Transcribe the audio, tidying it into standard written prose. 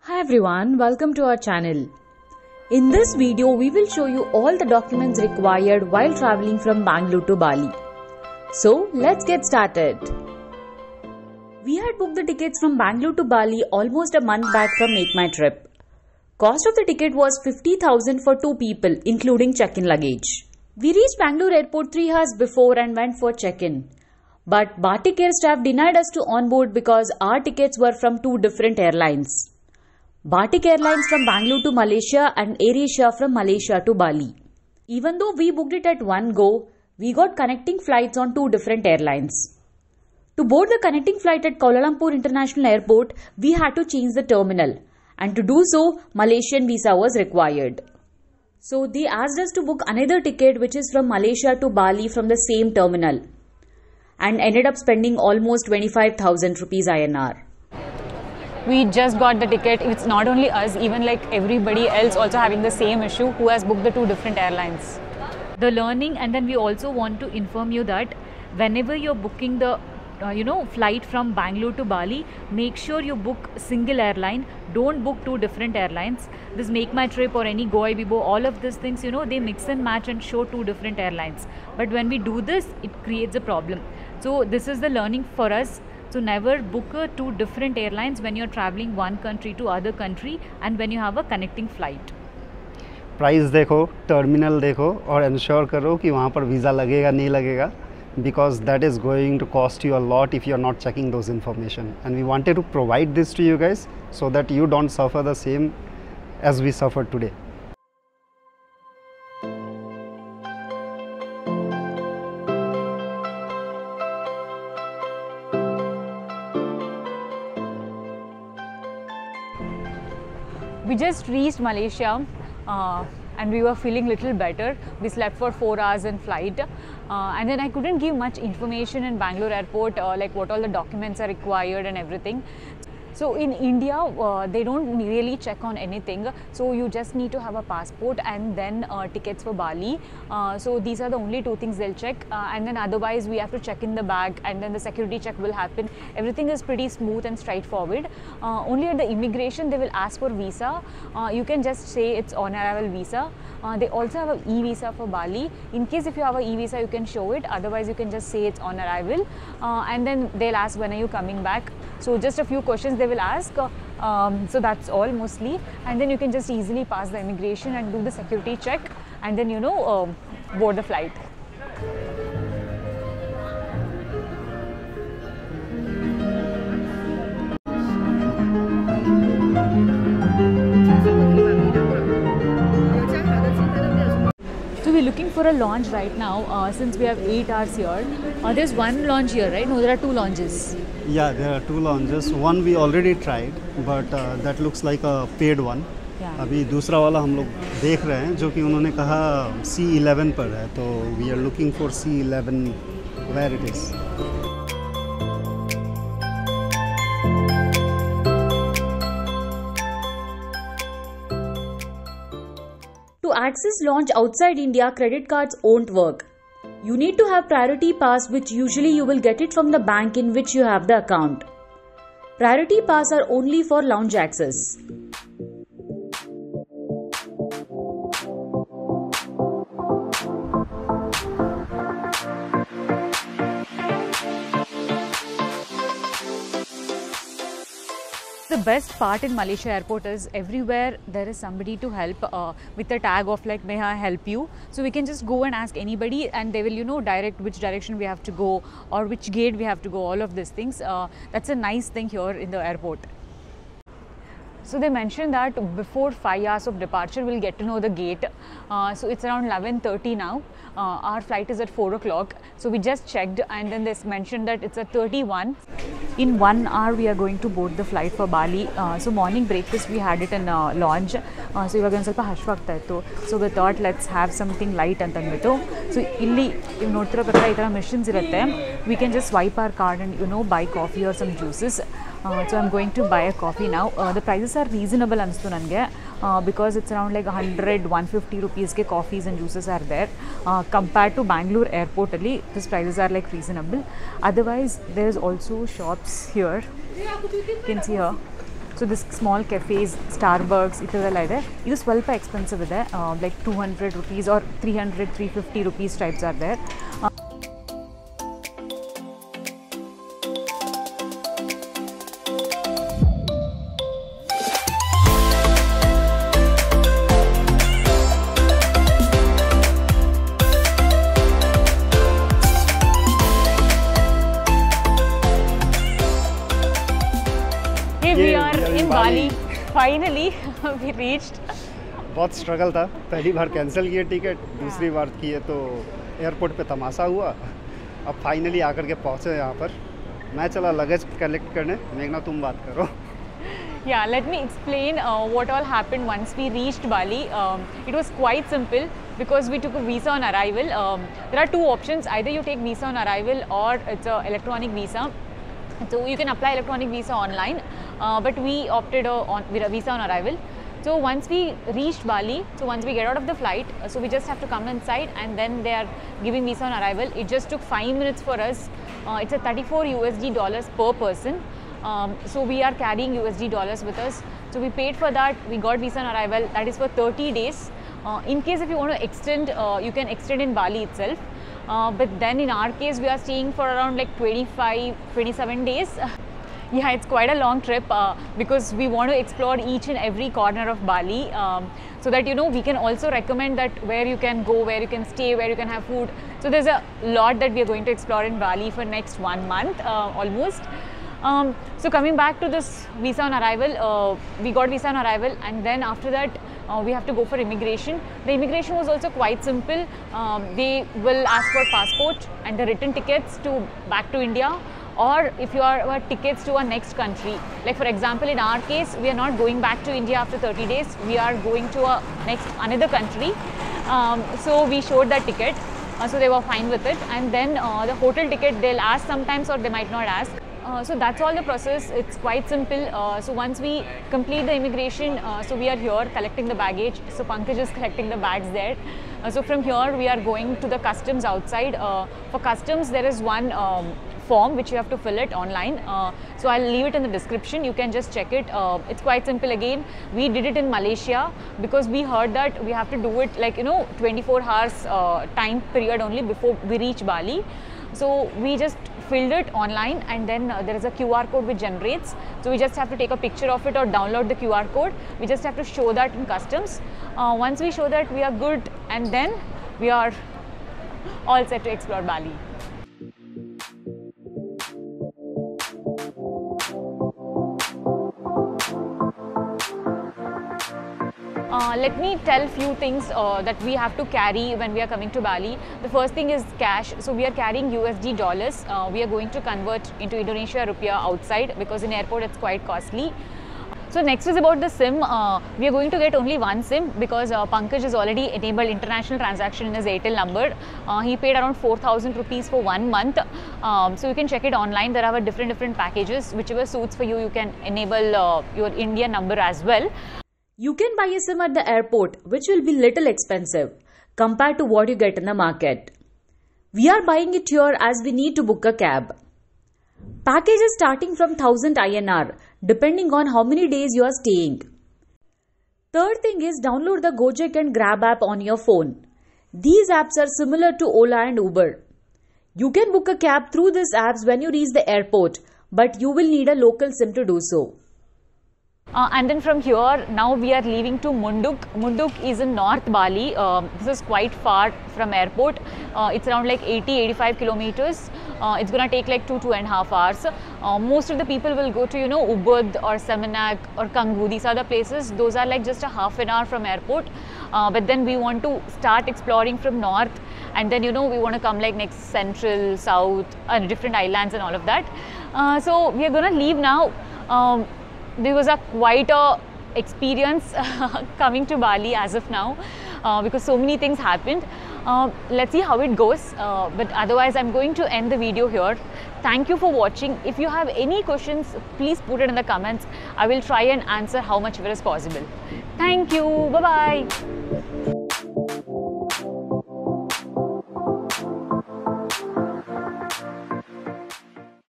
Hi everyone, welcome to our channel. In this video, we will show you all the documents required while traveling from Bangalore to Bali. So, let's get started. We had booked the tickets from Bangalore to Bali almost a month back from Make My Trip. Cost of the ticket was 50,000 for 2 people, including check-in luggage. We reached Bangalore Airport 3 hours before and went for check-in. But Batik Air staff denied us to onboard because our tickets were from 2 different airlines. Batik Airlines from Bangalore to Malaysia and AirAsia from Malaysia to Bali. Even though we booked it at one go, we got connecting flights on 2 different airlines. To board the connecting flight at Kuala Lumpur International Airport, we had to change the terminal, and to do so, Malaysian visa was required. So they asked us to book another ticket which is from Malaysia to Bali from the same terminal, and ended up spending almost 25,000 rupees INR. We just got the ticket. It's not only us, even like everybody else also having the same issue who has booked the 2 different airlines. The learning, and then we also want to inform you that whenever you're booking the flight from Bangalore to Bali, make sure you book single airline. Don't book 2 different airlines. This Make My Trip or any Goibibo, all of these things, they mix and match and show 2 different airlines. But when we do this, it creates a problem. So this is the learning for us. So never book 2 different airlines when you're traveling one country to other country and when you have a connecting flight. Price देखो, terminal देखो और ensure करो कि वहाँ पर visa लगेगा नहीं लगेगा, because that is going to cost you a lot if you are not checking those information. And we wanted to provide this to you guys so that you don't suffer the same as we suffered today. We just reached Malaysia and we were feeling little better. We slept for 4 hours in flight and then I couldn't give much information in Bangalore Airport, like what all the documents are required and everything. So in India, they don't really check on anything. So you just need to have a passport and then tickets for Bali. So these are the only 2 things they'll check. And then otherwise we have to check in the bag and then the security check will happen. Everything is pretty smooth and straightforward. Only at the immigration they will ask for visa. You can just say it's on arrival visa. They also have an e-visa for Bali. In case if you have an e-visa, you can show it. Otherwise you can just say it's on arrival. And then they'll ask when are you coming back. So just a few questions they will ask, so that's all mostly, and then you can just easily pass the immigration and do the security check and then board the flight. So we're looking for a lounge right now since we have 8 hours here. There's one lounge here, right? No, there are 2 lounges. Yeah, there are 2 lounges. One we already tried, but that looks like a paid one. Yeah. अभी दूसरा वाला हम लोग देख रहे हैं जो कि उन्होंने कहा C11 पर है, तो we are looking for C11 where it is. To access lounge outside India, credit cards won't work. You need to have priority pass, which usually you will get it from the bank in which you have the account. Priority pass are only for lounge access. The best part in Malaysia Airport is everywhere there is somebody to help with a tag of like, may I help you? So we can just go and ask anybody and they will direct which direction we have to go or which gate we have to go, all of these things. That's a nice thing here in the airport. So they mentioned that before 5 hours of departure we'll get to know the gate. So it's around 11:30 now. Our flight is at 4 o'clock. So we just checked and then they mentioned that it's at 31. In 1 hour we are going to board the flight for Bali. So morning breakfast we had it in lounge. So ಇವಾಗ ಒಂದು ಸ್ವಲ್ಪ ಹಶ್ವಾಗ್ತಾ ಇತ್ತು. So we thought let's have something light ಅಂತ ಅಂದ್ಬಿಟ್ಟು. So ಇಲ್ಲಿ ನೀವು ನೋಡ್ತಿರೋ ಪ್ರಕಾರ ಈ ಥರ ಮೆಷಿನ್ಸ್ ಇರುತ್ತೆ. We can just swipe our card and buy coffee or some juices. So I'm going to buy a coffee now. The prices are reasonable ಅನಿಸ್ತು ನನಗೆ. Because it's around like 100-150 rupees ke coffees and juices are there. Compared to Bangalore Airport, these prices are like reasonable. Otherwise, there is also shops here. You can see here. So this small cafes, Starbucks ಇದೆಲ್ಲ ಇದೆ. ಇದು ಸ್ವಲ್ಪ expensive ಇದೆ, like 200 rupees or 300, 350 rupees types are there. We are in Bali. Finally, we reached. बहुत struggle था. पहली बार cancel किए ticket, दूसरी बार किए तो एयरपोर्ट पे तमाशा हुआ. अब फाइनली आकर के पहुँचे यहाँ पर. मैं चला लगेज कलेक्ट करने. मेघना तुम बात करो. Yeah, let me explain what all happened once we reached Bali. It was quite simple because we took a visa on arrival. There are two options. Either you take visa on arrival or it's an electronic visa. So you can apply electronic visa online, but we opted on visa on arrival. So once we reached Bali, so once we get out of the flight, so we just have to come inside and then they are giving visa on arrival. It just took 5 minutes for us. It's a $34 per person. So we are carrying USD dollars with us. So we paid for that. We got visa on arrival. That is for 30 days. In case if you want to extend, you can extend in Bali itself. But then in our case, we are staying for around like 25, 27 days. Yeah, it's quite a long trip because we want to explore each and every corner of Bali so that, you know, we can also recommend that where you can go, where you can stay, where you can have food. So there's a lot that we are going to explore in Bali for next 1 month almost. So coming back to this visa on arrival, we got visa on arrival and then after that we have to go for immigration. The immigration was also quite simple. They will ask for passport and the return tickets to back to India, or if you are tickets to our next country. Like for example, in our case, we are not going back to India after 30 days. We are going to another country. So we showed that ticket. So they were fine with it. And then the hotel ticket, they'll ask sometimes or they might not ask. So that's all the process. It's quite simple. So once we complete the immigration, so we are here collecting the baggage. So Pankaj is collecting the bags there. So from here we are going to the customs outside. For customs there is one form which you have to fill it online. So I'll leave it in the description. You can just check it. It's quite simple again. We did it in Malaysia because we heard that we have to do it like, you know, 24 hours time period only before we reach Bali. So we just filled it online and then there is a QR code which generates. So we just have to take a picture of it or download the QR code. We just have to show that in customs. Once we show that, we are good and then we are all set to explore Bali. Let me tell few things that we have to carry when we are coming to Bali. The first thing is cash. So we are carrying USD dollars. We are going to convert into Indonesia rupiah outside because in airport it's quite costly. So next is about the SIM. We are going to get only one SIM because Pankaj has already enabled international transaction in his Airtel number. He paid around 4,000 rupees for 1 month. So you can check it online. There are different packages. Whichever suits for you, you can enable your Indian number as well. You can buy a SIM at the airport, which will be little expensive compared to what you get in the market. We are buying it here as we need to book a cab. Package is starting from 1000 INR, depending on how many days you are staying. Third thing is download the Gojek and Grab app on your phone. These apps are similar to Ola and Uber. You can book a cab through these apps when you reach the airport, but you will need a local SIM to do so. And then from here, now we are leaving to Munduk. Munduk is in North Bali. This is quite far from airport. It's around like 80-85 kilometers. It's gonna take like 2.5 hours. Most of the people will go to, you know, Ubud or Seminac or Kanggu. These are the places. Those are like just a half an hour from airport. But then we want to start exploring from north. And then, you know, we want to come like next central, south, different islands and all of that. So we are gonna leave now. There was quite a experience coming to Bali as of now because so many things happened. Let's see how it goes, but otherwise I'm going to end the video here. Thank you for watching. If you have any questions, please put it in the comments. I will try and answer how much of it is possible. Thank you. Bye-bye.